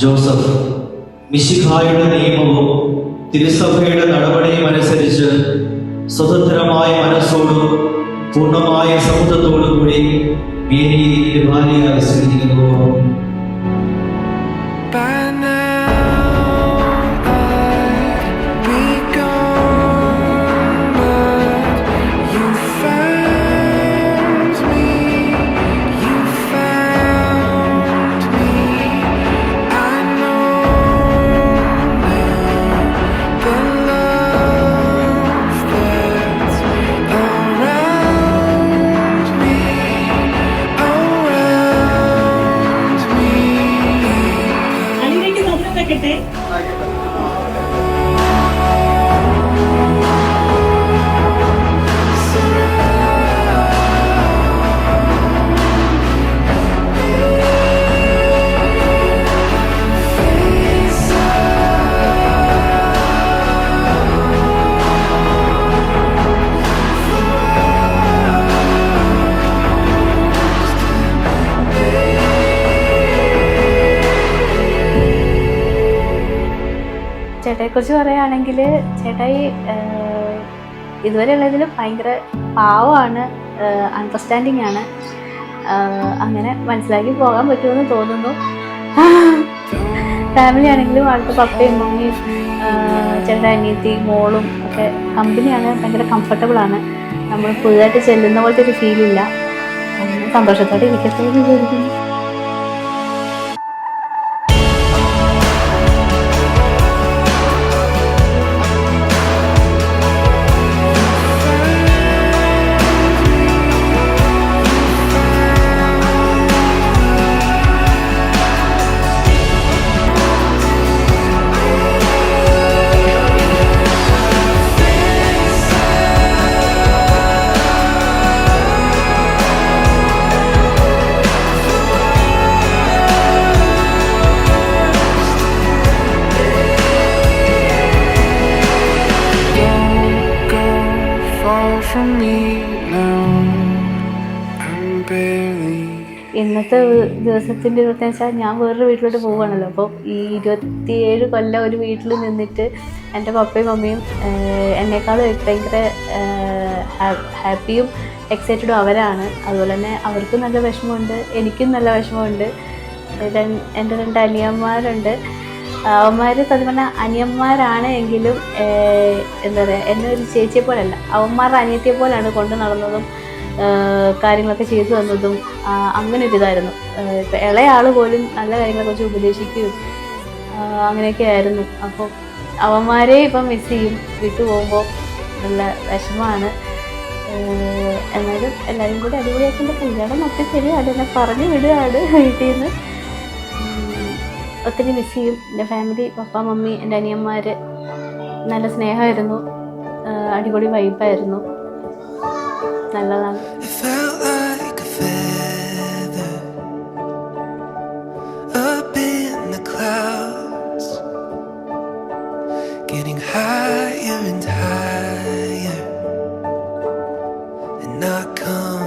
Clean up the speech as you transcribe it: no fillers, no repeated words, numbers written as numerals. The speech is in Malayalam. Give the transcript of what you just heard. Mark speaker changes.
Speaker 1: ജോസഫ് മിശിഹായുടെ നിയമവും തിരുസഭയുടെ നടപടിയും അനുസരിച്ച് സ്വതന്ത്രമായ മനസ്സോടും പൂർണ്ണമായ സമ്മതത്തോടും കൂടി മേരിയെ ഭാര്യയായി സ്വീകരിക്കുന്നു.
Speaker 2: ചേട്ടായിയെക്കുറിച്ച് പറയുകയാണെങ്കിൽ ചേട്ടായി ഇതുവരെ ഉള്ളതിൽ ഭയങ്കര പാവമാണ്, അണ്ടർസ്റ്റാൻഡിങ് ആണ്. അങ്ങനെ മനസ്സിലാക്കി പോകാൻ പറ്റുമെന്ന് തോന്നുന്നു. ഫാമിലി ആണെങ്കിലും ആൾക്ക് പപ്പയും മമ്മിയും ചേട്ടൻ്റെ അനിയത്തി മോളും ഒക്കെ കമ്പനിയാണ്, ഭയങ്കര കംഫർട്ടബിളാണ്. നമ്മൾ പുതുതായിട്ട് ചെല്ലുന്ന പോലത്തെ ഒരു ഫീലില്ല. അങ്ങനെ സന്തോഷത്തോടെ ഇരിക്കട്ടെ എന്ന് വിചാരിക്കുന്നു. ഇന്നത്തെ ദിവസത്തിൻ്റെ പ്രത്യേകത വെച്ചാൽ ഞാൻ വേറൊരു വീട്ടിലോട്ട് പോവുകയാണല്ലോ. അപ്പോൾ ഈ 27 കൊല്ലം ഒരു വീട്ടിൽ നിന്നിട്ട് എൻ്റെ പപ്പയും മമ്മിയും എന്നെക്കാളും ഭയങ്കര ഹാപ്പിയും എക്സൈറ്റഡും അവരാണ്. അതുപോലെ തന്നെ അവർക്കും നല്ല വിഷമമുണ്ട്, എനിക്കും നല്ല വിഷമമുണ്ട്. എൻ്റെ 2 അനിയന്മാരുണ്ട്. അവന്മാർ സത്യം പറഞ്ഞാൽ അനിയന്മാരാണ് എങ്കിലും എന്താ പറയുക, എന്നെ ഒരു ചേച്ചിയെ പോലെയല്ല, അവന്മാരുടെ അനിയത്തിയെ പോലെയാണ് കൊണ്ട് നടന്നതും കാര്യങ്ങളൊക്കെ ചെയ്തു തന്നതും. അങ്ങനെ ഒരു ഇതായിരുന്നു. ഇപ്പം ഇളയാൾ പോലും നല്ല കാര്യങ്ങളെക്കുറിച്ച് ഉപദേശിക്കുകയും അങ്ങനെയൊക്കെ ആയിരുന്നു. അപ്പോൾ അവന്മാരെ ഇപ്പം മിസ് ചെയ്യും. വിട്ടു പോകുമ്പോൾ നല്ല വിഷമമാണ്. എന്നാലും എല്ലാവരും കൂടി അടിപൊളിയാക്കിൻ്റെ കല്യാണം ഒക്കെ ശരിയാണ്, എന്നെ പറഞ്ഞു വിടുകയാണ് വീട്ടിൽ നിന്ന്. ഒത്തിരി മിസ് ചെയ്യും. എൻ്റെ ഫാമിലി, പപ്പ മമ്മി, എൻ്റെ അനിയന്മാർ നല്ല സ്നേഹമായിരുന്നു, അടിപൊളി വൈബായിരുന്നു, നല്ലതാണ്.
Speaker 3: Higher and higher, and not come